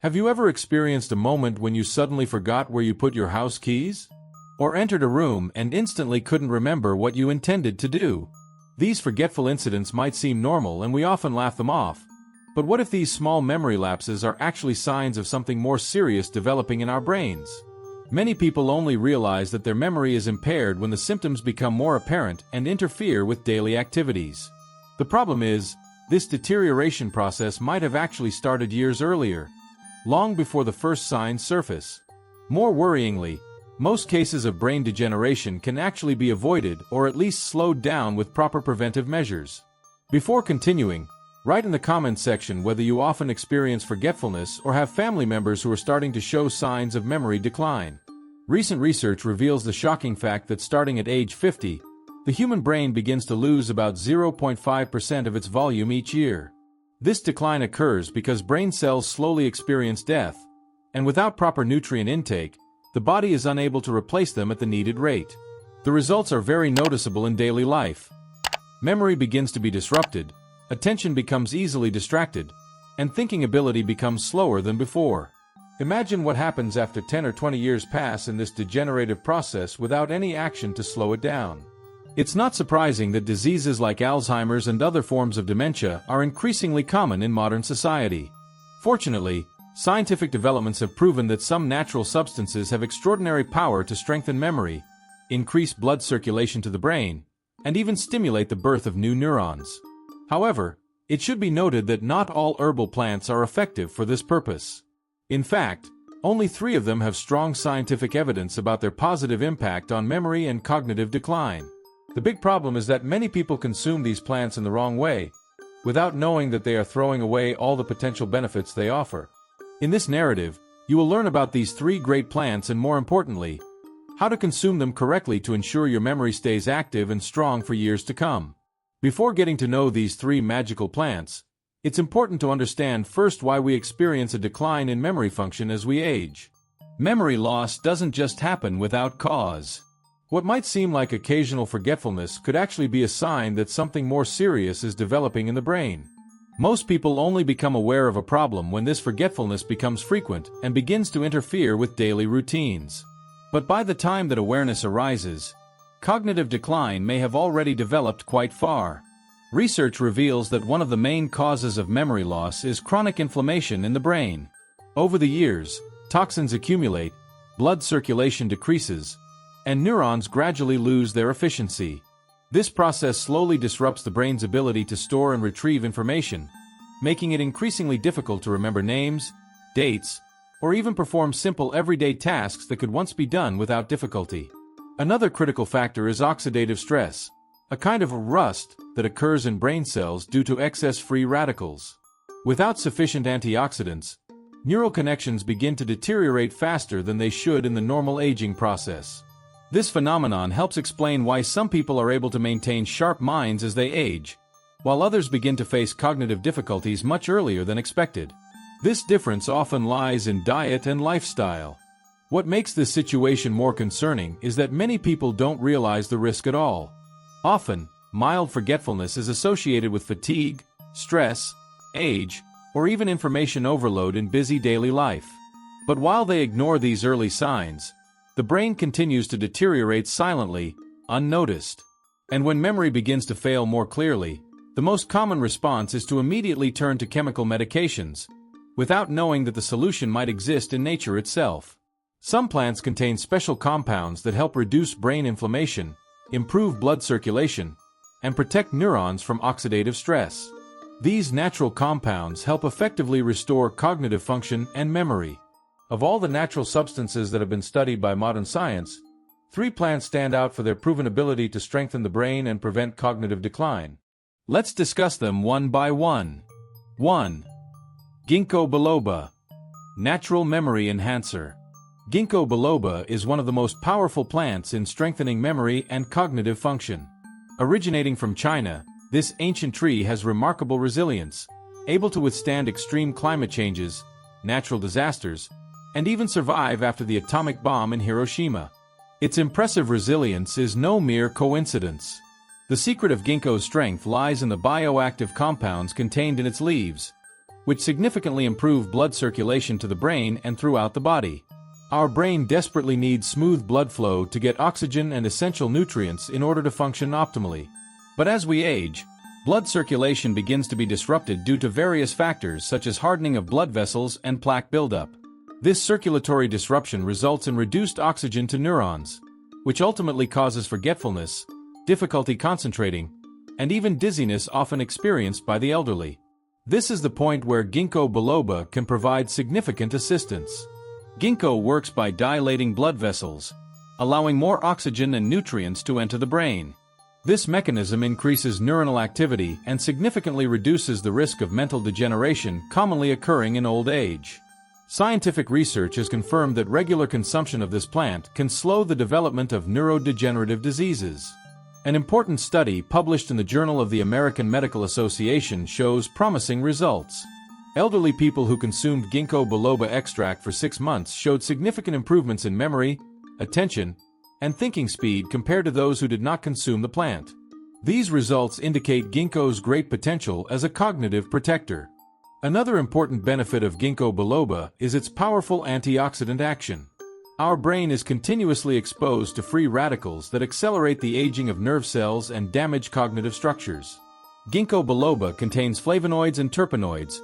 Have you ever experienced a moment when you suddenly forgot where you put your house keys? Or entered a room and instantly couldn't remember what you intended to do? These forgetful incidents might seem normal and we often laugh them off. But what if these small memory lapses are actually signs of something more serious developing in our brains? Many people only realize that their memory is impaired when the symptoms become more apparent and interfere with daily activities. The problem is, this deterioration process might have actually started years earlier, long before the first signs surface. More worryingly, most cases of brain degeneration can actually be avoided or at least slowed down with proper preventive measures. Before continuing, write in the comments section whether you often experience forgetfulness or have family members who are starting to show signs of memory decline. Recent research reveals the shocking fact that starting at age 50, the human brain begins to lose about 0.5% of its volume each year. This decline occurs because brain cells slowly experience death, and without proper nutrient intake, the body is unable to replace them at the needed rate. The results are very noticeable in daily life. Memory begins to be disrupted, attention becomes easily distracted, and thinking ability becomes slower than before. Imagine what happens after 10 or 20 years pass in this degenerative process without any action to slow it down. It's not surprising that diseases like Alzheimer's and other forms of dementia are increasingly common in modern society. Fortunately, scientific developments have proven that some natural substances have extraordinary power to strengthen memory, increase blood circulation to the brain, and even stimulate the birth of new neurons. However, it should be noted that not all herbal plants are effective for this purpose. In fact, only 3 of them have strong scientific evidence about their positive impact on memory and cognitive decline. The big problem is that many people consume these plants in the wrong way, without knowing that they are throwing away all the potential benefits they offer. In this narrative, you will learn about these 3 great plants and, more importantly, how to consume them correctly to ensure your memory stays active and strong for years to come. Before getting to know these 3 magical plants, it's important to understand first why we experience a decline in memory function as we age. Memory loss doesn't just happen without cause. What might seem like occasional forgetfulness could actually be a sign that something more serious is developing in the brain. Most people only become aware of a problem when this forgetfulness becomes frequent and begins to interfere with daily routines. But by the time that awareness arises, cognitive decline may have already developed quite far. Research reveals that one of the main causes of memory loss is chronic inflammation in the brain. Over the years, toxins accumulate, blood circulation decreases, and neurons gradually lose their efficiency. This process slowly disrupts the brain's ability to store and retrieve information, making it increasingly difficult to remember names, dates, or even perform simple everyday tasks that could once be done without difficulty. Another critical factor is oxidative stress, a kind of rust that occurs in brain cells due to excess free radicals. Without sufficient antioxidants, neural connections begin to deteriorate faster than they should in the normal aging process. This phenomenon helps explain why some people are able to maintain sharp minds as they age, while others begin to face cognitive difficulties much earlier than expected. This difference often lies in diet and lifestyle. What makes this situation more concerning is that many people don't realize the risk at all. Often, mild forgetfulness is associated with fatigue, stress, age, or even information overload in busy daily life. But while they ignore these early signs, the brain continues to deteriorate silently, unnoticed. And when memory begins to fail more clearly, the most common response is to immediately turn to chemical medications, without knowing that the solution might exist in nature itself. Some plants contain special compounds that help reduce brain inflammation, improve blood circulation, and protect neurons from oxidative stress. These natural compounds help effectively restore cognitive function and memory. Of all the natural substances that have been studied by modern science, 3 plants stand out for their proven ability to strengthen the brain and prevent cognitive decline. Let's discuss them one by one. 1. Ginkgo biloba, natural memory enhancer. Ginkgo biloba is one of the most powerful plants in strengthening memory and cognitive function. Originating from China, this ancient tree has remarkable resilience, able to withstand extreme climate changes, natural disasters, and even survive after the atomic bomb in Hiroshima. Its impressive resilience is no mere coincidence. The secret of ginkgo's strength lies in the bioactive compounds contained in its leaves, which significantly improve blood circulation to the brain and throughout the body. Our brain desperately needs smooth blood flow to get oxygen and essential nutrients in order to function optimally. But as we age, blood circulation begins to be disrupted due to various factors such as hardening of blood vessels and plaque buildup. This circulatory disruption results in reduced oxygen to neurons, which ultimately causes forgetfulness, difficulty concentrating, and even dizziness often experienced by the elderly. This is the point where ginkgo biloba can provide significant assistance. Ginkgo works by dilating blood vessels, allowing more oxygen and nutrients to enter the brain. This mechanism increases neuronal activity and significantly reduces the risk of mental degeneration commonly occurring in old age. Scientific research has confirmed that regular consumption of this plant can slow the development of neurodegenerative diseases. An important study published in the Journal of the American Medical Association shows promising results. Elderly people who consumed ginkgo biloba extract for 6 months showed significant improvements in memory, attention, and thinking speed compared to those who did not consume the plant. These results indicate ginkgo's great potential as a cognitive protector. Another important benefit of ginkgo biloba is its powerful antioxidant action. Our brain is continuously exposed to free radicals that accelerate the aging of nerve cells and damage cognitive structures. Ginkgo biloba contains flavonoids and terpenoids,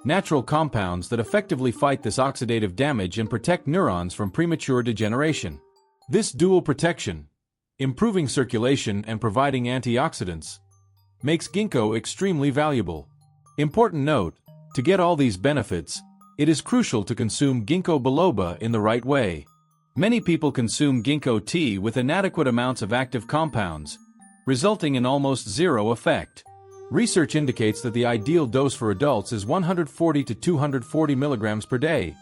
natural compounds that effectively fight this oxidative damage and protect neurons from premature degeneration. This dual protection, improving circulation and providing antioxidants, makes ginkgo extremely valuable. Important note, to get all these benefits, it is crucial to consume ginkgo biloba in the right way. Many people consume ginkgo tea with inadequate amounts of active compounds, resulting in almost zero effect. Research indicates that the ideal dose for adults is 140 to 240 milligrams per day.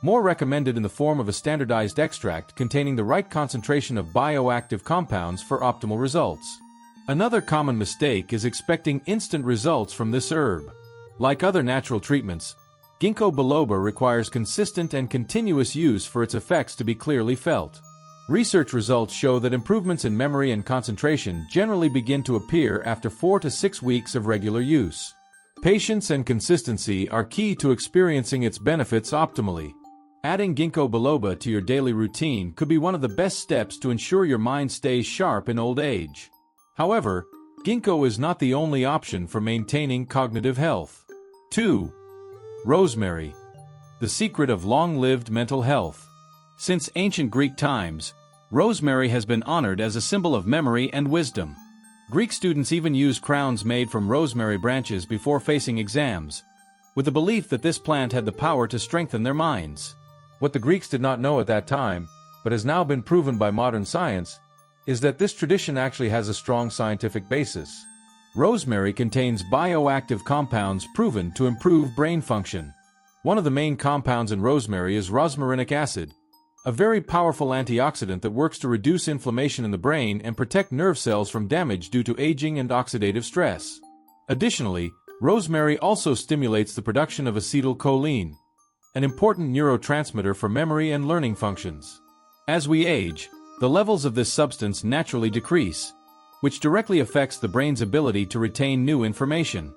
More recommended in the form of a standardized extract containing the right concentration of bioactive compounds for optimal results. Another common mistake is expecting instant results from this herb. Like other natural treatments, ginkgo biloba requires consistent and continuous use for its effects to be clearly felt. Research results show that improvements in memory and concentration generally begin to appear after 4 to 6 weeks of regular use. Patience and consistency are key to experiencing its benefits optimally. Adding ginkgo biloba to your daily routine could be one of the best steps to ensure your mind stays sharp in old age. However, ginkgo is not the only option for maintaining cognitive health. 2. Rosemary. The secret of long-lived mental health. Since ancient Greek times, rosemary has been honored as a symbol of memory and wisdom. Greek students even use crowns made from rosemary branches before facing exams, with the belief that this plant had the power to strengthen their minds. What the Greeks did not know at that time, but has now been proven by modern science, is that this tradition actually has a strong scientific basis. Rosemary contains bioactive compounds proven to improve brain function. One of the main compounds in rosemary is rosmarinic acid, a very powerful antioxidant that works to reduce inflammation in the brain and protect nerve cells from damage due to aging and oxidative stress. Additionally, rosemary also stimulates the production of acetylcholine, an important neurotransmitter for memory and learning functions. As we age, the levels of this substance naturally decrease, which directly affects the brain's ability to retain new information.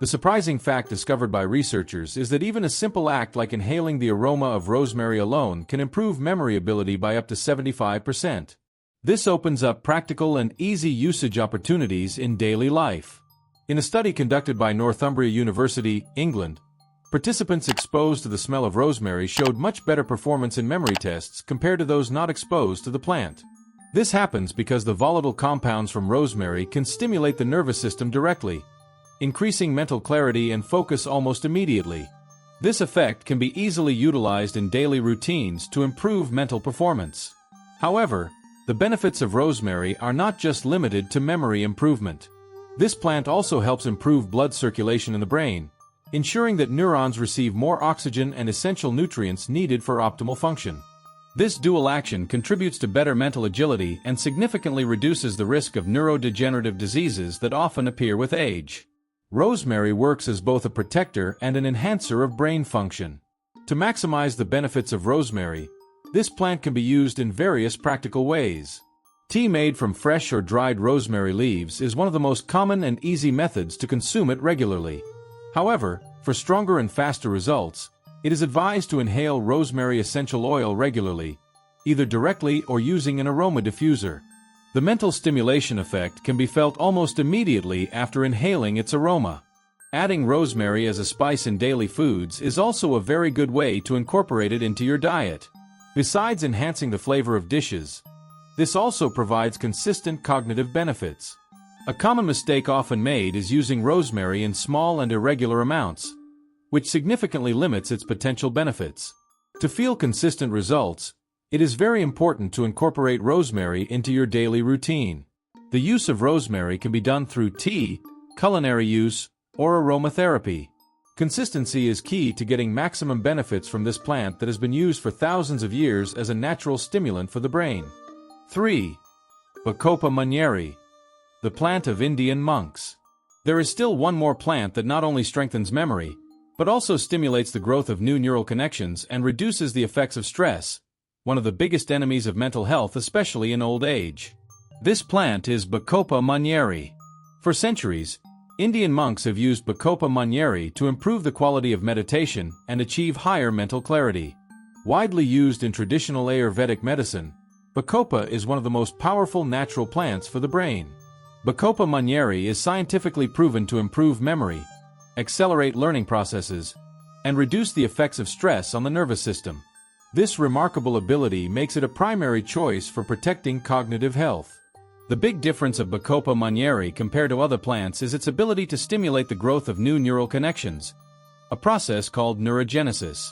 The surprising fact discovered by researchers is that even a simple act like inhaling the aroma of rosemary alone can improve memory ability by up to 75%. This opens up practical and easy usage opportunities in daily life. In a study conducted by Northumbria University, England, participants exposed to the smell of rosemary showed much better performance in memory tests compared to those not exposed to the plant. This happens because the volatile compounds from rosemary can stimulate the nervous system directly, increasing mental clarity and focus almost immediately. This effect can be easily utilized in daily routines to improve mental performance. However, the benefits of rosemary are not just limited to memory improvement. This plant also helps improve blood circulation in the brain, ensuring that neurons receive more oxygen and essential nutrients needed for optimal function. This dual action contributes to better mental agility and significantly reduces the risk of neurodegenerative diseases that often appear with age. Rosemary works as both a protector and an enhancer of brain function. To maximize the benefits of rosemary, this plant can be used in various practical ways. Tea made from fresh or dried rosemary leaves is one of the most common and easy methods to consume it regularly. However, For stronger and faster results, it is advised to inhale rosemary essential oil regularly, either directly or using an aroma diffuser. The mental stimulation effect can be felt almost immediately after inhaling its aroma. Adding rosemary as a spice in daily foods is also a very good way to incorporate it into your diet. Besides enhancing the flavor of dishes, this also provides consistent cognitive benefits. A common mistake often made is using rosemary in small and irregular amounts, which significantly limits its potential benefits. To feel consistent results, it is very important to incorporate rosemary into your daily routine. The use of rosemary can be done through tea, culinary use, or aromatherapy. Consistency is key to getting maximum benefits from this plant that has been used for thousands of years as a natural stimulant for the brain. 3. Bakopa Maneri, the plant of Indian monks. There is still one more plant that not only strengthens memory, but also stimulates the growth of new neural connections and reduces the effects of stress, one of the biggest enemies of mental health, especially in old age. This plant is Bakopa Maneri. For centuries, Indian monks have used Bakopa Maneri to improve the quality of meditation and achieve higher mental clarity. Widely used in traditional Ayurvedic medicine, Bakopa is one of the most powerful natural plants for the brain. Bakopa Maneri is scientifically proven to improve memory, accelerate learning processes, and reduce the effects of stress on the nervous system. This remarkable ability makes it a primary choice for protecting cognitive health. The big difference of Bakopa Maneri compared to other plants is its ability to stimulate the growth of new neural connections, a process called neurogenesis.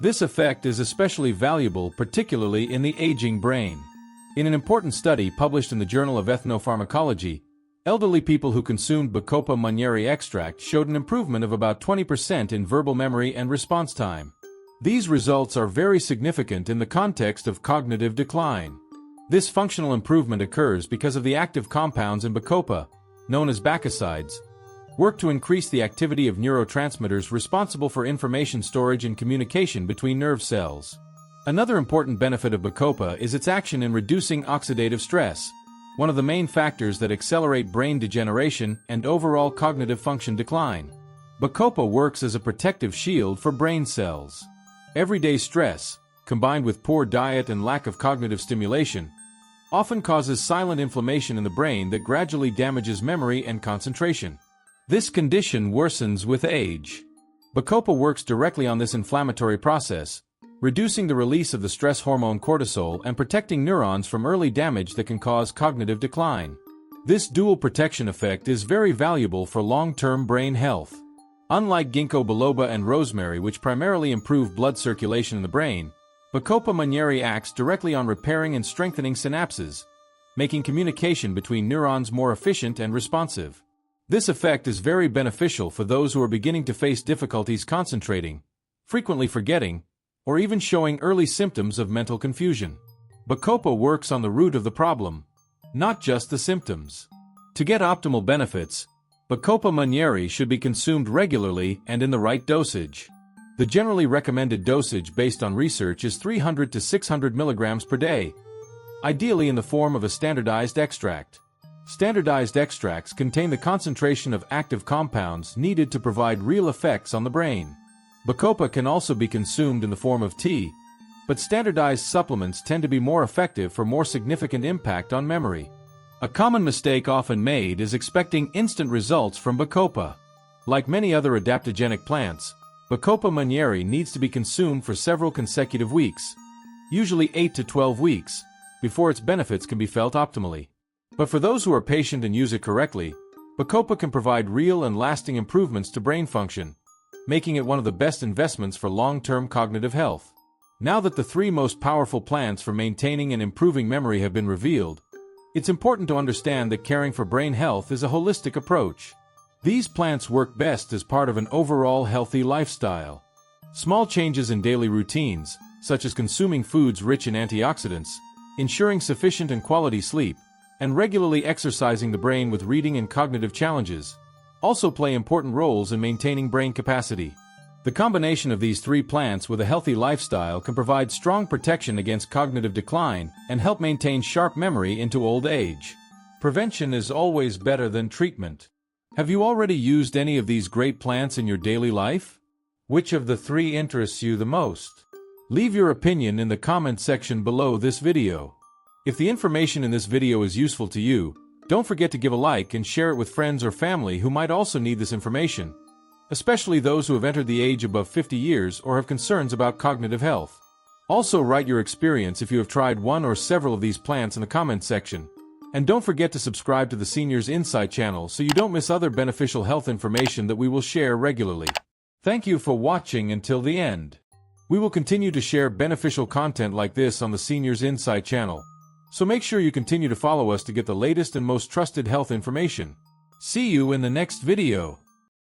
This effect is especially valuable particularly in the aging brain. In an important study published in the Journal of Ethnopharmacology, elderly people who consumed Bakopa Maneri extract showed an improvement of about 20% in verbal memory and response time. These results are very significant in the context of cognitive decline. This functional improvement occurs because of the active compounds in Bakopa, known as bacosides, work to increase the activity of neurotransmitters responsible for information storage and communication between nerve cells. Another important benefit of Bakopa is its action in reducing oxidative stress, one of the main factors that accelerate brain degeneration and overall cognitive function decline. Bakopa works as a protective shield for brain cells. Everyday stress, combined with poor diet and lack of cognitive stimulation, often causes silent inflammation in the brain that gradually damages memory and concentration. This condition worsens with age. Bakopa works directly on this inflammatory process, reducing the release of the stress hormone cortisol and protecting neurons from early damage that can cause cognitive decline. This dual protection effect is very valuable for long-term brain health. Unlike ginkgo biloba and rosemary, which primarily improve blood circulation in the brain, Bakopa Maneri acts directly on repairing and strengthening synapses, making communication between neurons more efficient and responsive. This effect is very beneficial for those who are beginning to face difficulties concentrating, frequently forgetting, or even showing early symptoms of mental confusion. Bakopa works on the root of the problem, not just the symptoms. To get optimal benefits, Bakopa Maneri should be consumed regularly and in the right dosage. The generally recommended dosage based on research is 300 to 600 milligrams per day, ideally in the form of a standardized extract. Standardized extracts contain the concentration of active compounds needed to provide real effects on the brain. Bakopa can also be consumed in the form of tea, but standardized supplements tend to be more effective for more significant impact on memory. A common mistake often made is expecting instant results from Bakopa. Like many other adaptogenic plants, Bakopa Maneri needs to be consumed for several consecutive weeks, usually 8 to 12 weeks, before its benefits can be felt optimally. But for those who are patient and use it correctly, Bakopa can provide real and lasting improvements to brain function, making it one of the best investments for long-term cognitive health. Now that the 3 most powerful plants for maintaining and improving memory have been revealed, it's important to understand that caring for brain health is a holistic approach. These plants work best as part of an overall healthy lifestyle. Small changes in daily routines, such as consuming foods rich in antioxidants, ensuring sufficient and quality sleep, and regularly exercising the brain with reading and cognitive challenges, also play important roles in maintaining brain capacity. The combination of these 3 plants with a healthy lifestyle can provide strong protection against cognitive decline and help maintain sharp memory into old age. Prevention is always better than treatment. Have you already used any of these great plants in your daily life? Which of the three interests you the most? Leave your opinion in the comment section below this video. If the information in this video is useful to you, don't forget to give a like and share it with friends or family who might also need this information, especially those who have entered the age above 50 years or have concerns about cognitive health. Also write your experience if you have tried one or several of these plants in the comment section. And don't forget to subscribe to the Seniors Insight channel so you don't miss other beneficial health information that we will share regularly. Thank you for watching until the end. We will continue to share beneficial content like this on the Seniors Insight channel, so make sure you continue to follow us to get the latest and most trusted health information. See you in the next video.